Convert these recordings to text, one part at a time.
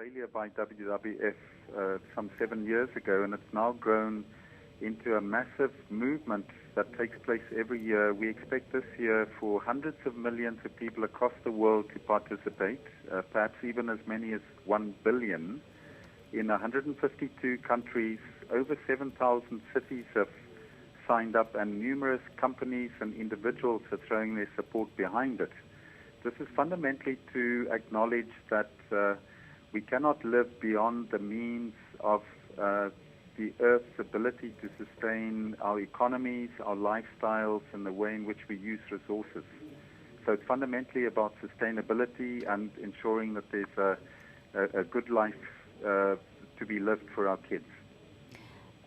Australia by WWF some 7 years ago, and it's now grown into a massive movement that takes place every year. We expect this year for hundreds of millions of people across the world to participate, perhaps even as many as 1 billion. In 152 countries, over 7,000 cities have signed up, and numerous companies and individuals are throwing their support behind it. This is fundamentally to acknowledge that we cannot live beyond the means of the Earth's ability to sustain our economies, our lifestyles, and the way in which we use resources. So it's fundamentally about sustainability and ensuring that there's a good life to be lived for our kids.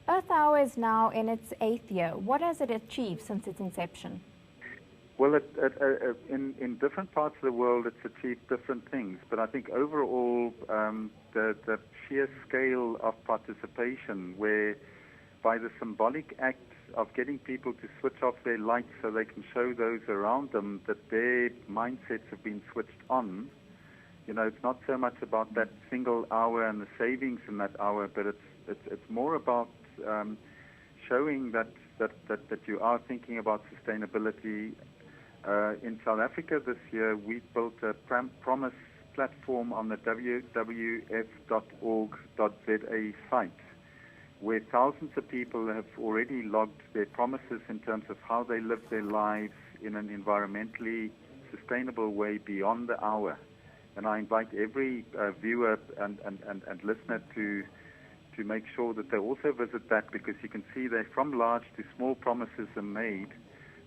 Earth Hour is now in its 8th year. What has it achieved since its inception? Well, in different parts of the world, it's achieved different things. But I think overall, the sheer scale of participation, where by the symbolic act of getting people to switch off their lights so they can show those around them that their mindsets have been switched on. You know, it's not so much about that single hour and the savings in that hour, but it's more about showing that you are thinking about sustainability. In South Africa this year, we built a promise platform on the wwf.org.za site, where thousands of people have already logged their promises in terms of how they live their lives in an environmentally sustainable way beyond the hour. And I invite every viewer and listener to make sure that they also visit that, because you can see that from large to small promises are made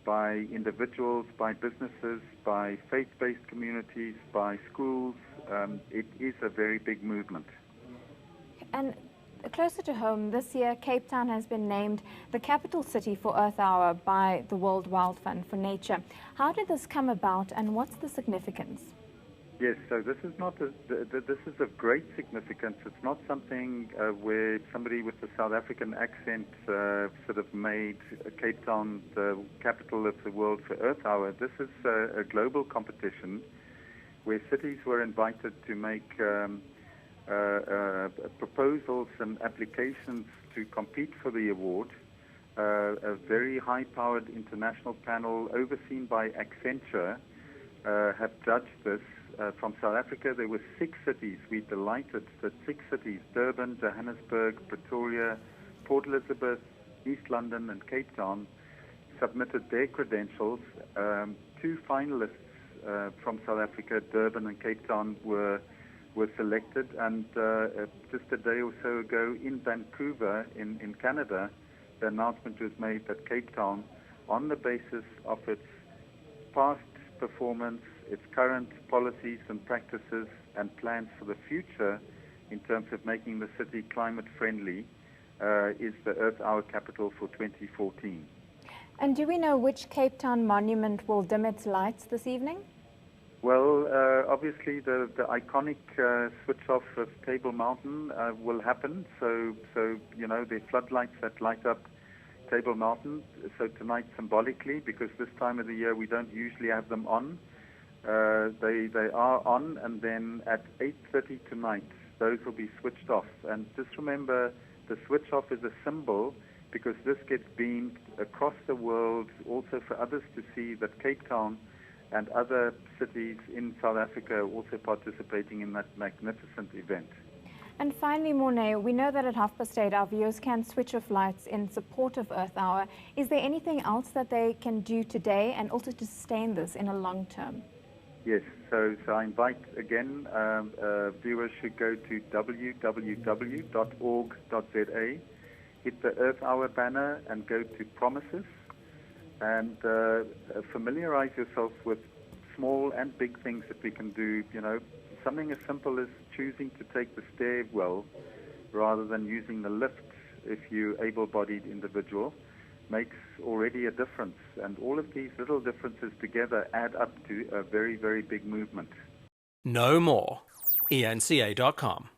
by individuals, by businesses, by faith-based communities, by schools. It is a very big movement. And closer to home, this year Cape Town has been named the capital city for Earth Hour by the World Wild Fund for Nature. How did this come about, and what's the significance? Yes, so this is of great significance. It's not something where somebody with a South African accent sort of made Cape Town the capital of the world for Earth Hour. This is a global competition where cities were invited to make proposals and applications to compete for the award. A very high-powered international panel overseen by Accenture have judged this. From South Africa, there were 6 cities. We're delighted that 6 cities, Durban, Johannesburg, Pretoria, Port Elizabeth, East London, and Cape Town, submitted their credentials. 2 finalists from South Africa, Durban and Cape Town, were selected. And just a day or so ago in Vancouver, in Canada, the announcement was made that Cape Town, on the basis of its past performance, its current policies and practices and plans for the future in terms of making the city climate friendly, is the Earth Hour capital for 2014. And do we know which Cape Town monument will dim its lights this evening? Well, obviously the iconic switch off of Table Mountain will happen. So you know, the floodlights that light up Table Mountain. So tonight, symbolically, because this time of the year we don't usually have them on, they are on, and then at 8:30 tonight, those will be switched off. And just remember, the switch off is a symbol, because this gets beamed across the world, also for others to see that Cape Town and other cities in South Africa are also participating in that magnificent event. And finally, Mornay, we know that at 8:30 our viewers can switch off lights in support of Earth Hour. Is there anything else that they can do today and also to sustain this in a long term? Yes, so I invite again, viewers should go to www.org.za, hit the Earth Hour banner and go to Promises, and familiarize yourself with small and big things that we can do. You know, something as simple as choosing to take the stairwell rather than using the lift if you're able-bodied individual makes already a difference. And all of these little differences together add up to a very, very big movement. Know more. ENCA.com